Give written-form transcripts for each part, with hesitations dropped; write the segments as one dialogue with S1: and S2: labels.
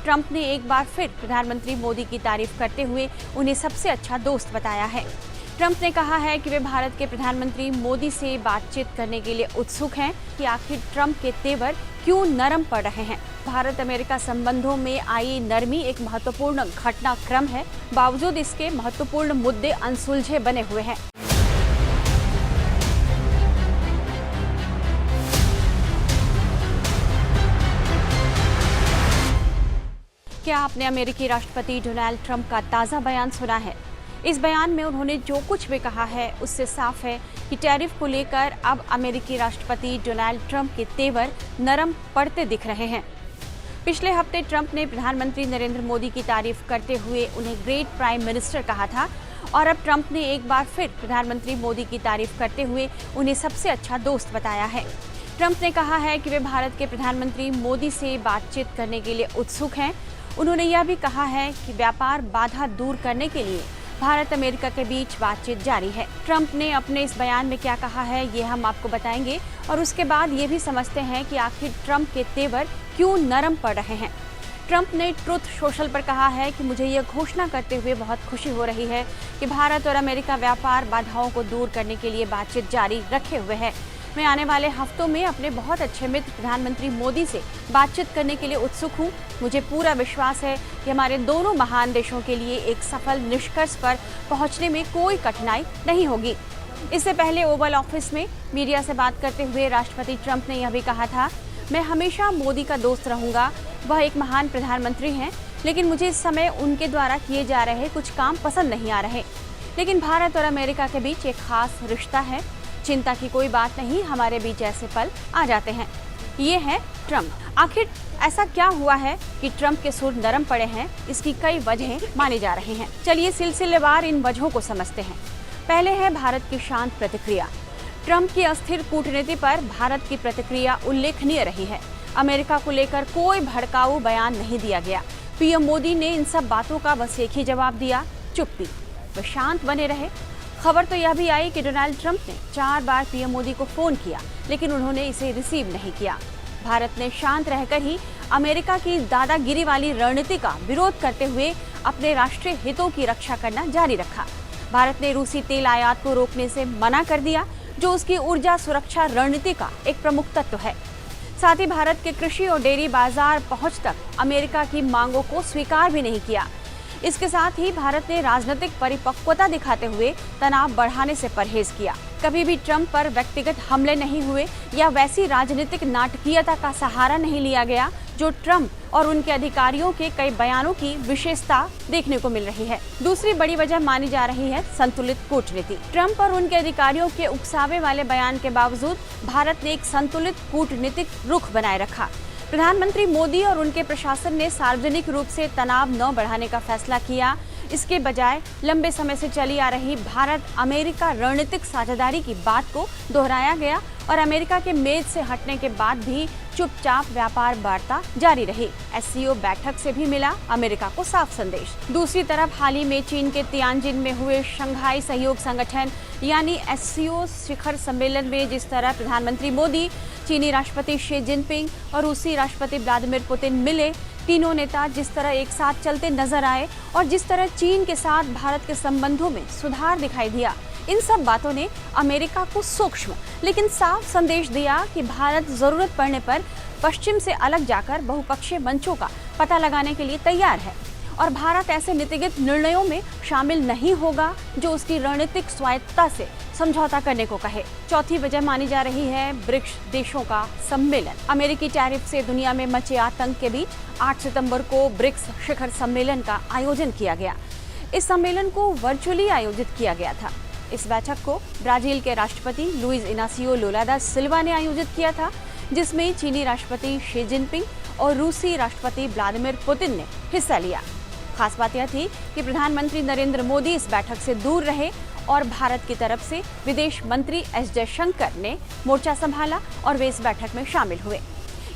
S1: Trump ने एक बार फिर प्रधानमंत्री मोदी की तारीफ करते हुए उन्हें सबसे अच्छा दोस्त बताया है। ट्रंप ने कहा है कि वे भारत के प्रधानमंत्री मोदी से बातचीत करने के लिए उत्सुक हैं कि आखिर ट्रंप के तेवर क्यों नरम पड़ रहे हैं। भारत अमेरिका संबंधों में आई नरमी एक महत्वपूर्ण घटनाक्रम है, बावजूद इसके महत्वपूर्ण मुद्दे अनसुलझे बने हुए हैं। क्या आपने अमेरिकी राष्ट्रपति डोनाल्ड ट्रंप का ताज़ा बयान सुना है? इस बयान में उन्होंने जो कुछ भी कहा है उससे साफ है कि टैरिफ को लेकर अब अमेरिकी राष्ट्रपति डोनाल्ड ट्रंप के तेवर नरम पड़ते दिख रहे हैं। पिछले हफ्ते ट्रंप ने प्रधानमंत्री नरेंद्र मोदी की तारीफ करते हुए उन्हें ग्रेट प्राइम मिनिस्टर कहा था और अब ट्रंप ने एक बार फिर प्रधानमंत्री मोदी की तारीफ करते हुए उन्हें सबसे अच्छा दोस्त बताया है। ट्रंप ने कहा है कि वे भारत के प्रधानमंत्री मोदी से बातचीत करने के लिए उत्सुक हैं। उन्होंने यह भी कहा है कि व्यापार बाधा दूर करने के लिए भारत अमेरिका के बीच बातचीत जारी है। ट्रंप ने अपने इस बयान में क्या कहा है ये हम आपको बताएंगे और उसके बाद ये भी समझते हैं कि आखिर ट्रंप के तेवर क्यों नरम पड़ रहे हैं। ट्रंप ने ट्रुथ सोशल पर कहा है कि मुझे यह घोषणा करते हुए बहुत खुशी हो रही है कि भारत और अमेरिका व्यापार बाधाओं को दूर करने के लिए बातचीत जारी रखे हुए है। मैं आने वाले हफ्तों में अपने बहुत अच्छे मित्र प्रधानमंत्री मोदी से बातचीत करने के लिए उत्सुक हूं। मुझे पूरा विश्वास है कि हमारे दोनों महान देशों के लिए एक सफल निष्कर्ष पर पहुंचने में कोई कठिनाई नहीं होगी। इससे पहले ओवल ऑफिस में मीडिया से बात करते हुए राष्ट्रपति ट्रंप ने यह भी कहा था, मैं हमेशा मोदी का दोस्त रहूंगा। वह एक महान प्रधानमंत्री हैं, लेकिन मुझे इस समय उनके द्वारा किए जा रहे कुछ काम पसंद नहीं आ रहे। लेकिन भारत और अमेरिका के बीच एक खास रिश्ता है। चिंता की कोई बात नहीं, हमारे बीच ऐसे पल आ जाते हैं। ये है ट्रंप। आखिर ऐसा क्या हुआ है कि ट्रंप के सुर नरम पड़े हैं? इसकी कई वजहें मानी जा रही हैं। चलिए सिलसिलेवार इन वजहों को समझते हैं। पहले है भारत की शांत प्रतिक्रिया। ट्रंप की अस्थिर कूटनीति पर भारत की प्रतिक्रिया उल्लेखनीय रही है। अमेरिका को लेकर कोई भड़काऊ बयान नहीं दिया गया। पीएम मोदी ने इन सब बातों का बस एक ही जवाब दिया, चुप्पी। वे शांत बने रहे। खबर तो यह भी आई कि डोनाल्ड ट्रंप ने 4 बार पीएम मोदी को फोन किया, लेकिन उन्होंने इसे रिसीव नहीं किया। भारत ने शांत रहकर ही अमेरिका की दादागिरी वाली रणनीति का विरोध करते हुए अपने राष्ट्रीय हितों की रक्षा करना जारी रखा। भारत ने रूसी तेल आयात को रोकने से मना कर दिया, जो उसकी ऊर्जा सुरक्षा रणनीति का एक प्रमुख तत्व है। साथ ही भारत के कृषि और डेयरी बाजार पहुंच तक अमेरिका की मांगों को स्वीकार भी नहीं किया। इसके साथ ही भारत ने राजनीतिक परिपक्वता दिखाते हुए तनाव बढ़ाने से परहेज किया। कभी भी ट्रंप पर व्यक्तिगत हमले नहीं हुए या वैसी राजनीतिक नाटकीयता का सहारा नहीं लिया गया जो ट्रंप और उनके अधिकारियों के कई बयानों की विशेषता देखने को मिल रही है। दूसरी बड़ी वजह मानी जा रही है संतुलित कूटनीति। ट्रंप और उनके अधिकारियों के उकसावे वाले बयान के बावजूद भारत ने एक संतुलित कूटनीतिक रुख बनाए रखा। प्रधानमंत्री मोदी और उनके प्रशासन ने सार्वजनिक रूप से तनाव न बढ़ाने का फैसला किया। इसके बजाय लंबे समय से चली आ रही भारत अमेरिका रणनीतिक साझेदारी की बात को दोहराया गया और अमेरिका के मेज से हटने के बाद भी चुपचाप व्यापार वार्ता जारी रही। एससीओ बैठक से भी मिला अमेरिका को साफ संदेश। दूसरी तरफ हाल ही में चीन के तियानजिन में हुए शंघाई सहयोग संगठन यानी एससीओ शिखर सम्मेलन में जिस तरह प्रधानमंत्री मोदी, चीनी राष्ट्रपति शी जिनपिंग और रूसी राष्ट्रपति व्लादिमीर पुतिन मिले, तीनों नेता जिस तरह एक साथ चलते नजर आए और जिस तरह चीन के साथ भारत के संबंधों में सुधार दिखाई दिया, इन सब बातों ने अमेरिका को सूक्ष्म लेकिन साफ संदेश दिया कि भारत जरूरत पड़ने पर पश्चिम से अलग जाकर बहुपक्षीय मंचों का पता लगाने के लिए तैयार है और भारत ऐसे नीतिगत निर्णयों में शामिल नहीं होगा जो उसकी रणनीतिक स्वायत्तता से समझौता करने को कहे। चौथी वजह मानी जा रही है ब्रिक्स देशों का सम्मेलन। अमेरिकी टैरिफ से दुनिया में मचे आतंक के बीच 8 सितंबर को ब्रिक्स शिखर सम्मेलन का आयोजन किया गया। इस सम्मेलन को वर्चुअली आयोजित किया गया था। इस बैठक को ब्राजील के राष्ट्रपति लुइस इनासियो लुला दा सिल्वा ने आयोजित किया था, जिसमें चीनी राष्ट्रपति शी जिनपिंग और रूसी राष्ट्रपति व्लादिमीर पुतिन ने हिस्सा लिया। खास बात यह थी कि प्रधानमंत्री नरेंद्र मोदी इस बैठक से दूर रहे और भारत की तरफ से विदेश मंत्री एस जयशंकर ने मोर्चा संभाला और वे इस बैठक में शामिल हुए।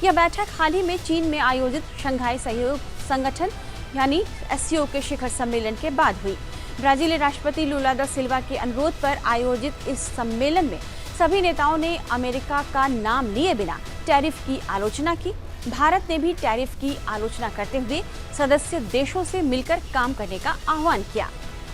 S1: यह बैठक हाल ही में चीन में आयोजित शंघाई सहयोग संगठन यानी एससीओ के शिखर सम्मेलन के बाद हुई। ब्राजीली राष्ट्रपति लुला दा सिल्वा के अनुरोध पर आयोजित इस सम्मेलन में सभी नेताओं ने अमेरिका का नाम लिए बिना टैरिफ की आलोचना की। भारत ने भी टैरिफ की आलोचना करते हुए सदस्य देशों से मिलकर काम करने का आह्वान किया।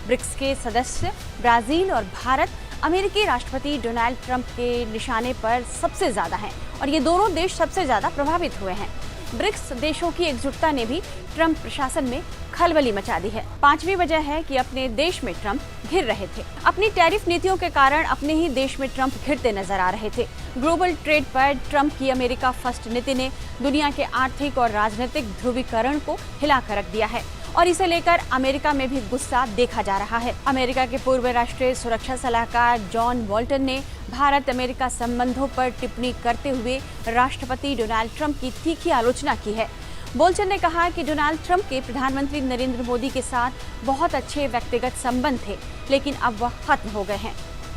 S1: ब्रिक्स के सदस्य ब्राजील और भारत अमेरिकी राष्ट्रपति डोनाल्ड ट्रंप के निशाने पर सबसे ज्यादा हैं और ये दोनों देश सबसे ज्यादा प्रभावित हुए हैं। ब्रिक्स देशों की एकजुटता ने भी ट्रंप प्रशासन में खलबली मचा दी है। पांचवी वजह है कि अपने देश में ट्रंप घिर रहे थे। अपनी टैरिफ नीतियों के कारण अपने ही देश में ट्रंप घिरते नजर आ रहे थे। ग्लोबल ट्रेड पर ट्रंप की अमेरिका फर्स्ट नीति ने दुनिया के आर्थिक और राजनीतिक ध्रुवीकरण को हिलाकर रख दिया है और इसे लेकर अमेरिका में भी गुस्सा देखा जा रहा है। अमेरिका के पूर्व राष्ट्रीय सुरक्षा सलाहकार जॉन बोल्टन ने भारत अमेरिका संबंधों पर टिप्पणी करते हुए राष्ट्रपति डोनाल्ड ट्रंप की तीखी आलोचना की है। बोल्टन ने कहा कि डोनाल्ड ट्रंप के प्रधानमंत्री नरेंद्र मोदी के साथ बहुत अच्छे व्यक्तिगत संबंध थे, लेकिन अब वह खत्म हो गए हैं।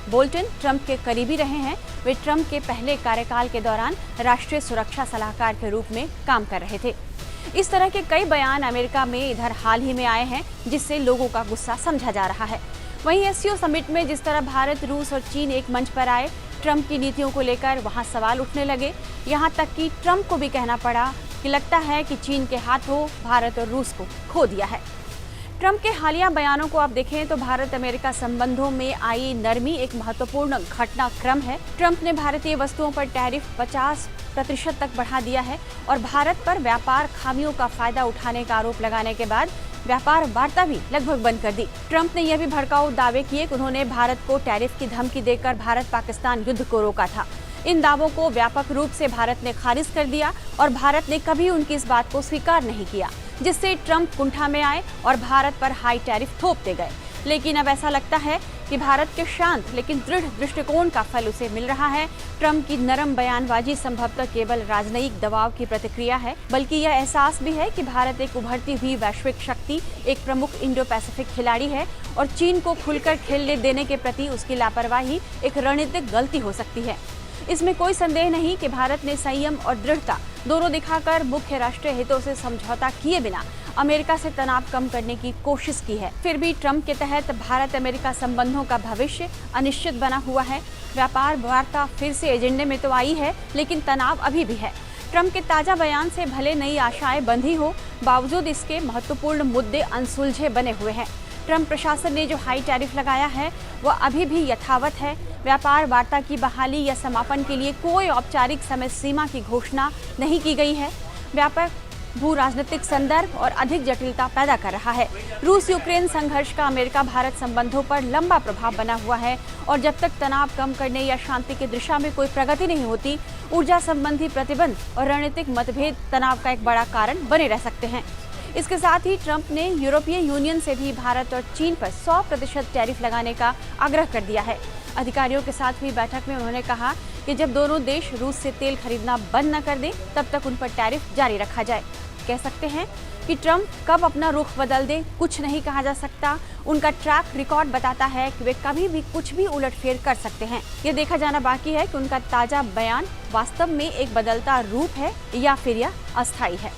S1: बोल्टन ट्रंप के करीबी रहे हैं। वे ट्रंप के पहले कार्यकाल के दौरान राष्ट्रीय सुरक्षा सलाहकार के रूप में काम कर रहे थे। इस तरह के कई बयान अमेरिका में इधर हाल ही में आए हैं, जिससे लोगों का गुस्सा समझा जा रहा है। वहीं एससीओ समिट में जिस तरह भारत, रूस और चीन एक मंच पर आए, ट्रंप की नीतियों को लेकर वहां सवाल उठने लगे। यहां तक कि ट्रंप को भी कहना पड़ा कि लगता है कि चीन के हाथों भारत और रूस को खो दिया है। ट्रंप के हालिया बयानों को आप देखें तो भारत अमेरिका संबंधों में आई नरमी एक महत्वपूर्ण घटनाक्रम है। ट्रंप ने भारतीय वस्तुओं पर टैरिफ 50% तक बढ़ा दिया है और भारत पर व्यापार खामियों का फायदा उठाने का आरोप लगाने के बाद व्यापार वार्ता भी लगभग बंद कर दी। ट्रंप ने यह भी भड़काऊ दावे किए कि उन्होंने भारत को टैरिफ की धमकी देकर भारत पाकिस्तान युद्ध को रोका था। इन दावों को व्यापक रूप से भारत ने खारिज कर दिया और भारत ने कभी उनकी इस बात को स्वीकार नहीं किया, जिससे ट्रंप कुंठा में आए और भारत पर हाई टैरिफ थोपते गए। लेकिन अब ऐसा लगता है कि भारत के शांत लेकिन दृढ़ दृष्टिकोण का फल उसे मिल रहा है। ट्रंप की नरम बयानबाजी संभवतः केवल राजनयिक दबाव की प्रतिक्रिया है, बल्कि यह एहसास भी है कि भारत एक उभरती हुई वैश्विक शक्ति, एक प्रमुख इंडो पैसिफिक खिलाड़ी है और चीन को खुलकर खेलने देने के प्रति उसकी लापरवाही एक रणनीतिक गलती हो सकती है। इसमें कोई संदेह नहीं कि भारत ने संयम और दृढ़ता दोनों दिखाकर मुख्य राष्ट्रीय हितों से समझौता किए बिना अमेरिका से तनाव कम करने की कोशिश की है। फिर भी ट्रंप के तहत भारत अमेरिका संबंधों का भविष्य अनिश्चित बना हुआ है। व्यापार वार्ता फिर से एजेंडे में तो आई है, लेकिन तनाव अभी भी है। ट्रंप के ताजा बयान से भले नई आशाएं बंधी हो, बावजूद इसके महत्वपूर्ण मुद्दे अनसुलझे बने हुए हैं। ट्रंप प्रशासन ने जो हाई टैरिफ लगाया है वह अभी भी यथावत है। व्यापार वार्ता की बहाली या समापन के लिए कोई औपचारिक समय सीमा की घोषणा नहीं की गई है। व्यापक भू राजनीतिक संदर्भ और अधिक जटिलता पैदा कर रहा है। रूस यूक्रेन संघर्ष का अमेरिका भारत संबंधों पर लंबा प्रभाव बना हुआ है और जब तक तनाव कम करने या शांति की दिशा में कोई प्रगति नहीं होती, ऊर्जा संबंधी प्रतिबंध और रणनीतिक मतभेद तनाव का एक बड़ा कारण बने रह सकते हैं। इसके साथ ही ट्रंप ने यूरोपीय यूनियन से भी भारत और चीन पर 100% टैरिफ लगाने का आग्रह कर दिया है। अधिकारियों के साथ हुई बैठक में उन्होंने कहा कि जब दोनों देश रूस से तेल खरीदना बंद न कर दें, तब तक उन पर टैरिफ जारी रखा जाए। कह सकते हैं कि ट्रंप कब अपना रुख बदल दें, कुछ नहीं कहा जा सकता। उनका ट्रैक रिकॉर्ड बताता है कि वे कभी भी कुछ भी उलटफेर कर सकते हैं। ये देखा जाना बाकी है कि उनका ताजा बयान वास्तव में एक बदलता रूप है या फिर यह अस्थायी है।